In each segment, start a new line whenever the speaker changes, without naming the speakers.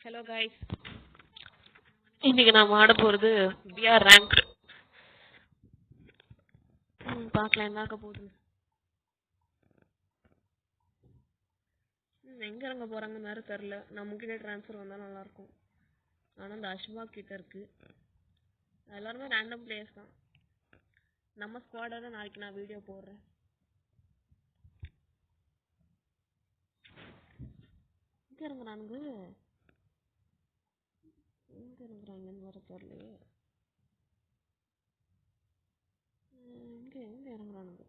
Hello guys, இன்னைக்கு நான் ஆட போகிறது பிஆர் ரேங்க். பார்க்கலாம் என்னாக்க போகுது. எங்கே இறங்க போகிறாங்கன்னு வேறு தெரில. நம்மக்கிட்ட ட்ரான்ஸ்ஃபர் வந்தால் நல்லாயிருக்கும். ஆனால் இந்த அஷ்வா கிட்ட இருக்குது. எல்லாருமே ரேண்டம் பிளேயர்ஸ் தான். நம்ம ஸ்குவாடோட நாளைக்கு நான் வீடியோ போடுறேன். எங்கே இறங்குறானுங்க எங்கே இறங்குறாங்கன்னு வேறு தெரிலையே. எங்கே இறங்குறானுங்க?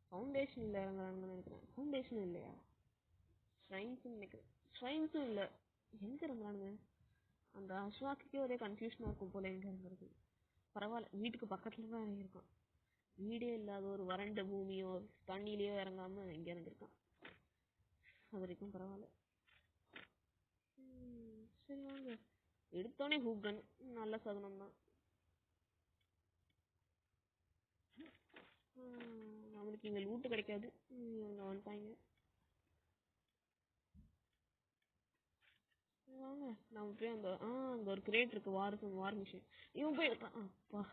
ஃபவுண்டேஷனில் இறங்குறானுங்கன்னு நினைக்கிறேன். ஃபவுண்டேஷன் இல்லையா? ஸ்ட்ரைன்ஸும் நினைக்கிறேன். ஸ்ட்ரைன்ஸும் இல்லை. எங்கே இறங்குறானுங்க? அந்த அஷ்வாக்குக்கே ஒரே கன்ஃபியூஷனாக இருக்கும் போல் எங்கே இறங்குறது. பரவாயில்ல, வீட்டுக்கு பக்கத்தில் தான் இறங்கியிருக்கான். வீடே இல்லாத ஒரு வறண்ட பூமியோ தண்ணியிலையோ இறங்காமல் எங்கே இறங்கியிருக்கான். அது வரைக்கும் பரவாயில்ல. சரி வாங்க, எடுத்தோடனே ஹூக்கன் நல்ல சகுனம் தான். நம்மளுக்கு இங்கே லூட்டு கிடைக்காது. இவங்க வந்துட்டாங்க. வாங்க நம்ம போய் அங்கே ஒரு கிரேட் இருக்கு, வார் மிஷின். இவன் போய் எடுத்தான். அப்பா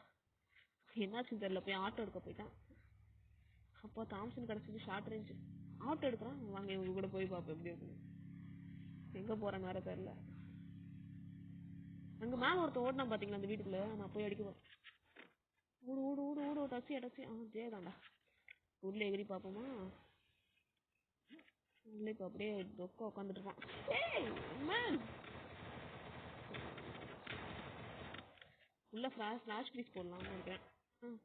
என்னாச்சுன்னு தெரியல, போய் ஆட்டோ எடுக்க போயிட்டான். அப்பா தாம்சன் கிடச்சிது, ஷார்ட் ரேஞ்சு. ஆட்டோ எடுக்கிறான். வாங்க இவங்க கூட போய் பார்ப்போம் எப்படி இருக்குன்னு. எங்கே போகிறேன்னு வேற தெரியல. அங்கே மேலே ஒருத்தன் ஓடினா பார்த்தீங்களா அந்த வீட்டுக்குள்ளே. நான் போய் அடிக்க போகிறேன். ஓடு ஓடு ஓடு ஓடு டச்சி ஜெயதாண்டா. உள்ளே எகிரி பார்ப்போமா? உள்ளே இப்போ அப்படியே தொக்க உட்காந்துட்டு இருப்பான். உள்ள ஃப்ளாஷ் பீஸ் போடலாம்னு நினைக்கிறேன்.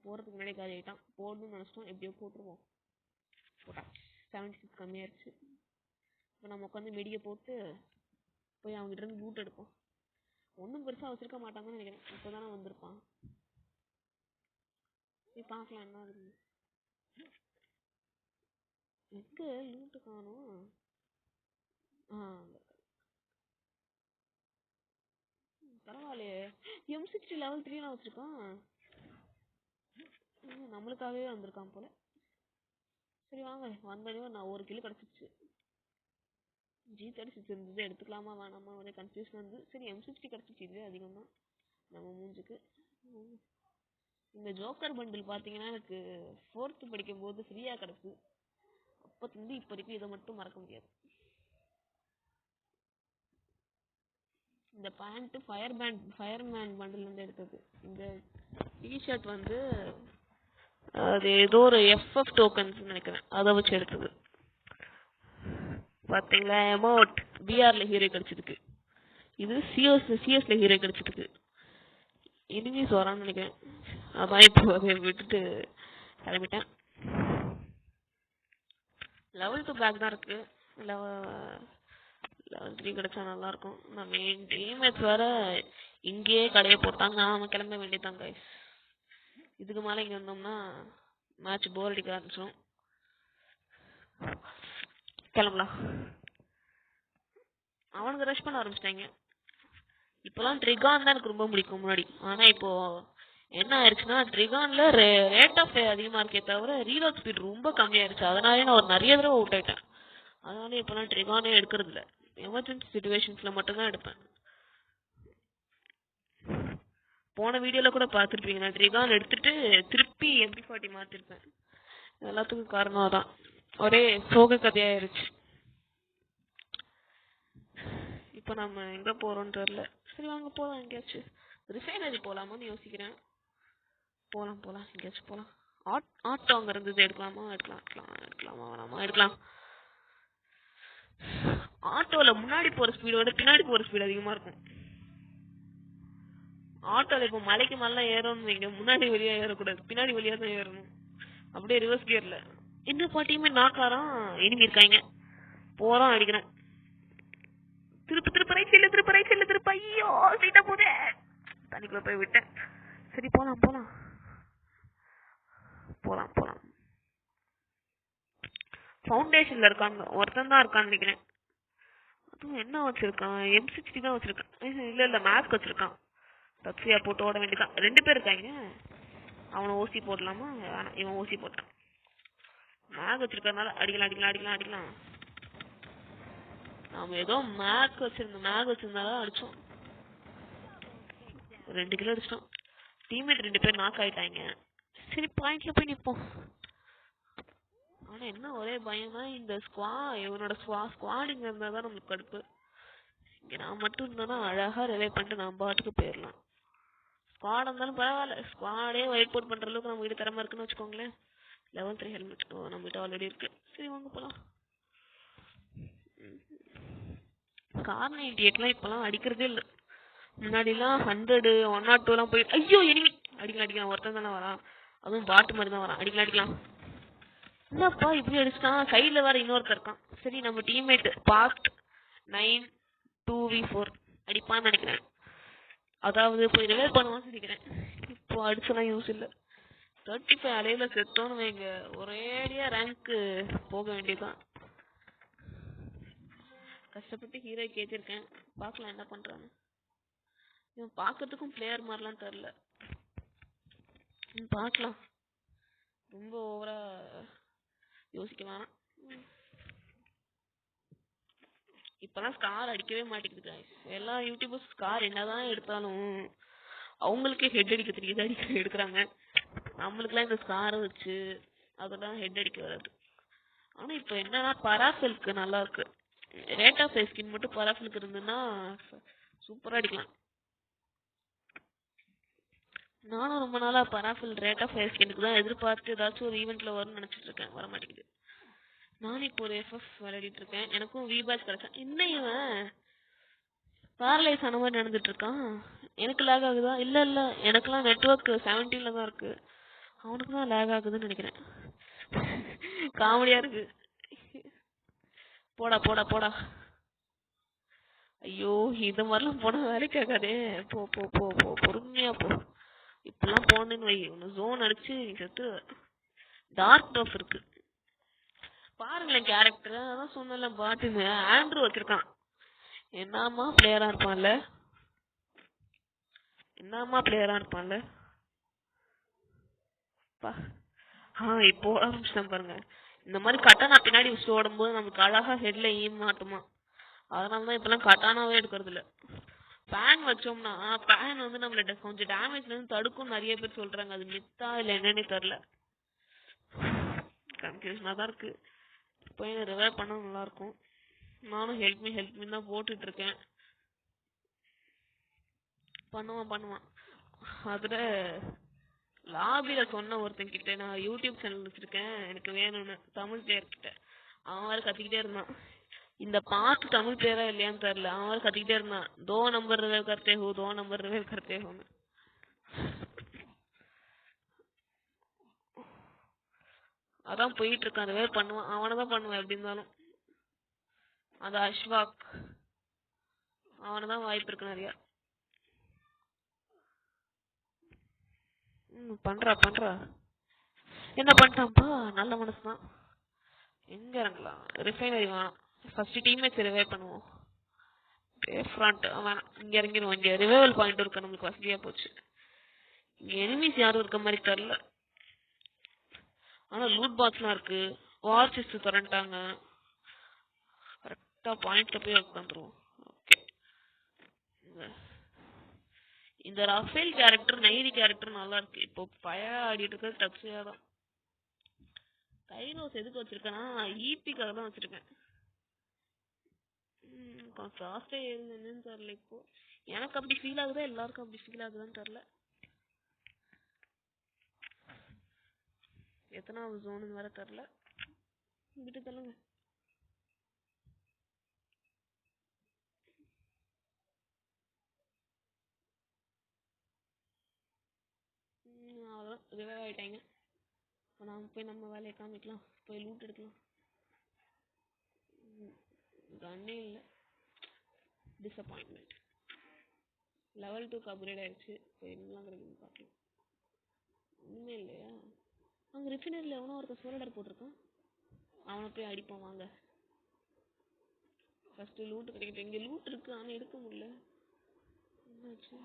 போகிறதுக்கு முன்னாடி காலி ஆகிட்டான். போடணும்னு நினச்சிட்டோம், எப்படியோ போட்டுருவோம். போட்டா 76 கம்மியாயிருச்சு. இப்போ நம்ம உட்காந்து மெடியை போட்டு போய் அவங்ககிட்ட இருந்து பூட் எடுப்போம். ஒன்றும் பெருசாக வச்சிருக்க மாட்டாங்கன்னு நினைக்கிறேன். இப்போ தானே வந்திருப்பான். போய் பார்க்கலாம் என்ன ஆகுது. எங்கே லூட்டு காணும்? பரவாயில்லையே, M60 லெவல் 3 வச்சிருக்கான். நம்மளுக்காகவே வந்திருக்கான் போல. சரி வாங்க, வந்தோடனே நான் ஒரு கிலோ கிடச்சிச்சு. G36 இருந்தது, எடுத்துக்கலாமா வேணாமா ஒரே கன்ஃபியூஷன் வந்து. சரி M60 கிடச்சிச்சு, இதுவே அதிகம் தான் நம்ம மூஞ்சுக்கு. இந்த ஜோக்கர் பண்டில் பார்த்தீங்கன்னா எனக்கு 4th படிக்கும்போது ஃப்ரீயாக கிடக்கு. அப்போத்துலேருந்து இப்போ வரைக்கும் இதை மட்டும் மறக்க முடியாது. இந்த பேண்ட்டு ஃபயர்மேன் பண்டில்லேருந்து எடுத்தது. இந்த டிஷர்ட் வந்து அது ஏதோ ஒரு FF டோக்கன்ஸ் நினைக்கிறேன், அதை வச்சு எடுத்தது. பார்த்தீங்களா, எமௌண்ட் பிஆர்ல ஹீரோ கிடச்சிருக்கு. இது சிஎஸ்ல ஹீரோ கிடச்சிருக்கு. எனிமீஸ் வரான்னு நினைக்கிறேன். அதான் இப்போ அதை விட்டுட்டு கிளம்பிட்டேன். லெவல் 2 பேக் தான் இருக்கு. லெவல் 3 கிடைச்சா நல்லா இருக்கும். நம்ம டீம்மேட்ஸ் வேற இங்கேயே கடையை போட்டாங்க. நாம கிளம்ப வேண்டியதாங்க. இதுக்கு மேலே இங்கே வந்தோம்னா மேட்ச் போர் அடிக்க ஆரம்பிச்சிடும். கிளம்பலாம். அவனுக்கு ரஷ் பண்ண ஆரம்பிச்சிட்டாங்க. இப்போலாம் ட்ரிகான் தான் எனக்கு ரொம்ப பிடிக்கும் முன்னாடி. ஆனால் இப்போ என்ன ஆயிடுச்சுன்னா, ட்ரிகான்ல ரேட் ஆஃப் அதிகமாக இருக்கே தவிர ரீலோட் ஸ்பீட் ரொம்ப கம்மியாயிருச்சு. அதனாலே நான் ஒரு நிறைய தடவை அவுட் ஆயிட்டேன். அதனால இப்போலாம் ட்ரிகானே எடுக்கிறது இல்லை. எமர்ஜென்சி சுச்சுவேஷன்ஸில் மட்டும்தான் எடுப்பேன். போன வீடியோவில் கூட பார்த்துருப்பீங்க, நான் ட்ரிகான் எடுத்துட்டு திருப்பி MP40 மாற்றிருப்பேன். எல்லாத்துக்கும் காரணம் அதான். ஒரே சோக கதையாயிருச்சு. இப்போ நம்ம எங்கே போகிறோன்னு தெரியல. சரி வாங்க போகலாம். எங்கேயாச்சும் ரிஃபைனரி போகலாமான்னு யோசிக்கிறேன். போகலாம் எங்கேயாச்சும் போகலாம். ஆட்டோ அங்கே இருந்தது, எடுக்கலாமா வேணாமா? எடுக்கலாம். ஆட்டோவில் முன்னாடி போகிற ஸ்பீடோட பின்னாடி போகிற ஸ்பீடு அதிகமாக இருக்கும். ஆட்டோவில் இப்போ மலைக்கு மேலே ஏறணும்னு வைங்க, முன்னாடி வழியாக ஏறக்கூடாது, பின்னாடி வழியாக தான் ஏறணும். அப்படியே ரிவர்ஸ் கியரில். இன்னும் பாட்டியுமே நாக்காரம் இனிமே இருக்காங்க. போகிறோம், அடிக்கிறேன். திருப்பு ரைட் சைடில் திருப்பு. ஐயோ சீட்டா போதே, தண்ணிக்குள்ளே போய் விட்டேன். சரி போகலாம். ஃபவுண்டேஷனில் இருக்காங்க, ஒருத்தன் தான் இருக்கான்னு நினைக்கிறேன். அதுவும் என்ன வச்சுருக்கான், M60 தான் வச்சுருக்கான். இல்லை மேஸ்க் வச்சுருக்கான். தப்சியா போட்டு ஓட வேண்டியதான். 2 பேர் இருக்காங்க. அவனை ஊசி போடலாமா வேணாம், இவன் ஊசி போட்டான். மேக் வச்சுருக்கறனால அடிக்கலாம். நாம ஏதோ மேக் வச்சிருந்தாலும் அடிச்சோம். 2 கிலோ அடிச்சிட்டோம். டீம்மேட் 2 பேர் நாக் ஆயிட்டாங்க. சரி பாயிண்ட்ல போய் நிப்போம். ஆனா என்ன ஒரே பயமா இந்த இவனோட ஸ்குவாடிங்க இருந்தாதான் நம்மளுக்கு கடுப்பு. இங்க நான் மட்டும் இருந்தேன்னா அழகா ரிவே பண்ணிட்டு நான் பாட்டுக்கு போயிடலாம். ஸ்குவாட் இருந்தாலும் பரவாயில்ல, ஸ்குவாடே வைப் அவுட் பண்ற அளவுக்கு நம்ம கிட்ட திறமை இருக்குன்னு வச்சுக்கோங்களேன். லெவல் 3 ஹெல்மெட் நம்ம கிட்ட ஆல்ரெடி இருக்கு. சரி வாங்க போலாம். கார் 98லாம் இப்பெல்லாம் அடிக்கிறதே இல்லை. முன்னாடிலாம் 100 102 போய் ஐயோ எனிமி அடிக்கலாம் ஒருத்தன் தானே வரான், அதுவும் பாட்டு மாதிரி தான் வரான். அடிக்கலாம். என்னப்பா இப்படி அடிச்சுட்டான், சைடில் வேற இன்னொருத்தர் இருக்கான். சரி நம்ம டீம்மேட் பாஸ்ட் 9 2v4 அடிப்பான்னு நினைக்கிறேன். அதாவது போய் ரிவைவ் பண்ணுவான்னு நினைக்கிறேன். இப்போ அடிச்சலாம் யூஸ் இல்லை. 35 அலையில செத்தோன்னு வைங்க, ஒரேடியா ரேங்க்கு போக வேண்டியதுதான். கஷ்டப்பட்டு ஹீரோ கேட்டிருக்கேன், பார்க்கலாம் என்ன பண்றான்னு. இவன் பார்க்கறதுக்கும் பிளேயர் மாதிரிலாம் தெரில. பார்க்கலாம், ரொம்ப ஓவரா யோசிக்க வேணாம். இப்பெல்லாம் ஸ்கார் அடிக்கவே மாட்டேங்குது. எல்லா யூடியூபர்ஸ் ஸ்கார் என்னதான் எடுத்தாலும் அவங்களுக்கே ஹெட் அடிக்க தெரியுது எடுக்கிறாங்க. நம்மளுக்குலாம் இந்த ஸ்காரை வச்சு அதெல்லாம் ஹெட் அடிக்க வராது. ஆனா இப்போ என்னன்னா பராஃபெலுக்கு நல்லா இருக்கு. ரேட் ஆஃப் ஸ்கின் மட்டும் பராஃபெலுக்கு இருந்ததுன்னா சூப்பரா அடிக்கலாம். நானும் ரொம்ப நாளா பராஃபெல் ரேட் ஆஃப் ஸ்கின்னுக்கு தான் எதிர்பார்த்து ஏதாச்சும் ஒரு ஈவெண்ட்ல வரும்னு நினைச்சிட்டு இருக்கேன், வர மாட்டேங்குது. நானும் இப்போ ஒரு FF விளையாடிட்டு இருக்கேன், எனக்கும் V-Batch கிடைச்சேன். என்ன இவன் பேரலைஸ் ஆன மாதிரி நடந்துட்டு இருக்கான். எனக்கு லேக் ஆகுதா? இல்ல எனக்குலாம் நெட்வொர்க் 17ல தான் இருக்கு, அவனுக்கு தான் லேக் ஆகுதுன்னு நினைக்கிறேன். காமெடியா இருக்கு. போடா போடா போடா. ஐயோ இது மாதிரிலாம் போனா வேலைக்கு ஆகாதே. போ போ போ போ பொறுமையா போ. இப்பெல்லாம் போனேன்னு வை உன்னை ஜோன் அடிச்சு செத்து. டார்க் டோஃப் இருக்கு பாருங்களேன் கேரக்டர். அதான் சொன்னல பாட்டுன்னு ஆண்ட்ரூ வச்சிருக்கான். என்னமா பிளேயரா இருப்பான்ல, இப்போ ஆரம்பிச்சுட்டான் பாருங்க. இந்த மாதிரி கட்டானா பின்னாடி வச்சு ஓடும்போது நமக்கு அழகா ஹெட்ல ஈம் மாட்டுமா. அதனாலதான் இப்பெல்லாம் கட்டானாவே எடுக்கிறது இல்ல. பேன் வச்சோம்னா பேன் வந்து நம்மள கொஞ்சம் டேமேஜ்ல இருந்து தடுக்கும் நிறைய பேர் சொல்றாங்க. அது மித்தா இல்ல என்னன்னு தெரியல, கன்ஃபியூஷனா தான் இருக்கு. போய் ரிவைவ் பண்ண நல்லா இருக்கும். நானும் ஹெல்ப் மீ தான் போட்டுட்டு இருக்கேன். பண்ணுவான். அதுல லாபில சொன்ன ஒருத்தன் கிட்ட நான் யூடியூப் சேனல் வச்சிருக்கேன் எனக்கு வேணும்னு, தமிழ் பேர் கிட்ட. அவன் வேற கத்திக்கிட்டே இருந்தான். இந்த பாட்டு தமிழ் பேரா இல்லையான்னு தெரியல, அவன் வேற கத்திக்கிட்டே இருந்தான். தோ நம்பர் ரிவைவ் கர்த்தே ஹோன்னு. அதான் போயிட்டு இருக்கான், ரிவைவ் பண்ணுவான். அவனதான் பண்ணுவான் எப்படி இருந்தாலும். அந்த அஷ்வாக் அவனதான் வாய்ப்பு இருக்கு நிறைய. பண்றா என்ன பண்ணிட்டான்ப்பா, நல்ல மனசுதான். எங்க இறங்கலாம்? ரிஃபைனரி வேணாம், ஃபர்ஸ்ட் டீம்மேட்ஸ் ரிவைவ் பண்ணுவோம். ஃப்ரண்ட் வேணாம், இங்க இறங்கிடுவோம். இங்க ரிவைவல் பாயிண்ட் இருக்கு, நம்மளுக்கு வசதியா போச்சு. இங்க எனிமீஸ் யாரும் இருக்க மாதிரி தெரியல. ஆனா லூட் பாக்ஸ்லாம் இருக்கு, வார் செஸ்ட் திறந்துட்டாங்க. கரெக்டா பாயிண்ட்ல போய் உட்காந்துருவோம். ஓகே, இந்த ரஃபேல் கேரக்டர் நைரி கேரக்டர் நல்லா இருக்கு. இப்போ பழைய ஆடிட்டு இருக்க டப்ஸியா தான். கைரோஸ் எதுக்கு வச்சிருக்கேன்னா ஈபிக்காக தான் வச்சிருக்கேன். ஃபாஸ்டா ஏறுதுன்னு தெரியல. இப்போ எனக்கு அப்படி ஃபீல் ஆகுதா எல்லாருக்கும் அப்படி ஃபீல் ஆகுதான்னு தெரியல. எத்தனாவது ஜோனுன்னு வேற தெரியல. விட்டு தள்ளுங்க. அவ்வளோதான், ரிவைவ் ஆயிட்டாங்க. இப்போ நாம் போய் நம்ம வேலையை காமிக்கலாம், போய் லூட் எடுக்கலாம். கண்ணே இல்லை, டிசப்பாயின்மெண்ட். லெவல் 2க்கு அப்கிரேட் ஆயிடுச்சு. இப்போ என்னெல்லாம் கிடைக்குதுன்னு பார்க்கலாம். ஒன்றுமே இல்லையா? அங்கே ரிஃபைனரியில் எவனோ ஒருத்தர் சோல்டர் போட்டிருக்கான், அவனை போய் அடிப்போம் வாங்க. ஃபர்ஸ்ட் லூட் கிடைக்கிட்டு. இங்கே லூட் இருக்கு ஆனால் எடுக்க முடியல, என்னாச்சு?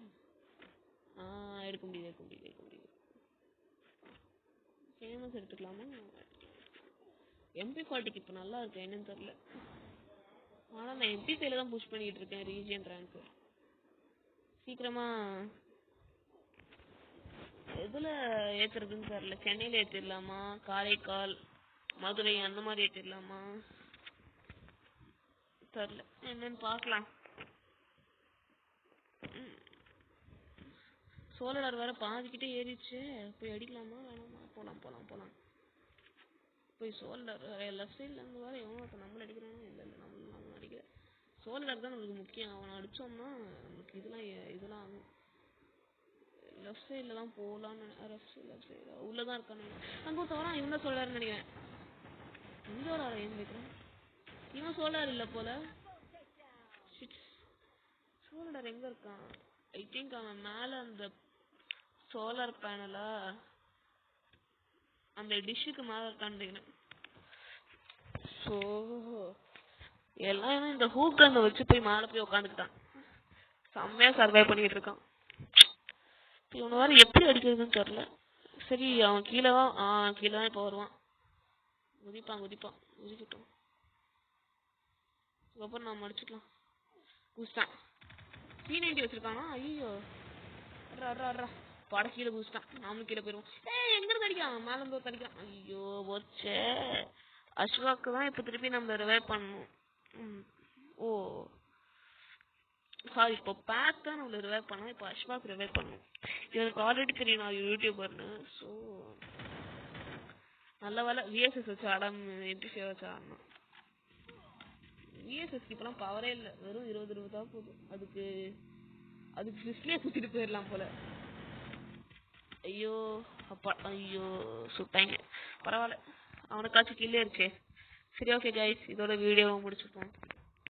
எடுக்க முடியுது. ஃபேமஸ் எடுத்துக்கலாமா? MP40க்கு இப்போ நல்லா இருக்கு, என்னன்னு தெரியல. ஆனா நான் எம்பிபில தான் புஷ் பண்ணிட்டு இருக்கேன் ரீஜியன் ரேங்க். சீக்கிரமா எதுல ஏத்துறதுன்னு தெரியல. சென்னையில ஏத்திடலாமா, காரைக்கால், மதுரை அந்த மாதிரி ஏத்திடலாமா தெரியல. என்னன்னு பாக்கலாம். சோழர் வேற பாதிக்கிட்டே ஏறிடுச்சு. போய் அடிக்கலாமா வேணாமா? போலாம் போலாம் போலாம். போய் சோழர் லெஃப்ட் சைட்ல இருந்து வேற எவனோ நம்மள அடிக்கிறானோ. இல்ல இல்ல நம்ம அடிக்கிற சோழர் தான் நம்மளுக்கு முக்கியம். அவனை அடிச்சோம்னா நமக்கு இதெல்லாம் ஆகும். லெஃப்ட் சைட்ல தான் போலான்னு லெஃப்ட் சைடு உள்ளதான் இருக்கானு அங்க ஒருத்தவரான். இவன் சோழர்னு நினைக்கிறேன். இங்க ஒரு ஆளை ஏன் வைக்கிறேன். இவன் சோழர் இல்ல போல. சோழர் எங்க இருக்கான்? ஐ திங்க் அவன் மேல அந்த சோலார் பேனலா அந்த டிஷ்ஷுக்கு மேல இருக்கான்னு. ஸோ எல்லாம் இந்த ஹூக் கன்னை வச்சு போய் மேலே போய் உட்காந்துக்கிட்டான். செம்மையா சர்வை பண்ணிட்டு இருக்கான். இவனை வேற எப்படி அடிக்கிறதுன்னு தெரியல. சரி அவன் கீழே தான் இப்போ வருவான். குதிக்கட்டும். அதுக்கப்புறம் நம்ம அடிச்சுக்கலாம். குதிச்சிட்டான். P90 வச்சிருக்கானா? ஐயோ அட்ரா பட கீழே குதிச்சிட்டான். நாமளும் கீழே போயிருவோம். எங்க இருந்து அடிக்கான்? மேல இருந்து ஒரு அடிக்கான். ஐயோ போச்சே. அஸ்வாக்கு தான் இப்ப திருப்பி நம்ம ரிவைவ் பண்ணணும். ஓ சாரி, இப்போ பேக் தான் நம்மள ரிவைவ் பண்ணோம். இப்போ அஸ்வாக் ரிவைவ் பண்ணணும். எனக்கு ஆல்ரெடி தெரியும் நான் யூடியூபர்னு. ஸோ நல்ல வேலை விஎஸ்எஸ் வச்சு என்டிசியை வச்சு ஆடணும். விஎஸ்எஸ்க்கு இப்பெல்லாம் பவரே இல்லை. வெறும் 20 தான் போகுது. அதுக்கு ஃபிஸ்ட்லேயே குத்திட்டு போயிடலாம் போல. ஐயோ சுட்டாங்க. பரவாயில்ல, அவனுக்காச்சும் கில்லே இருக்கே. சரி ஓகே கைஸ், இதோட வீடியோவை முடிச்சுப்போம்.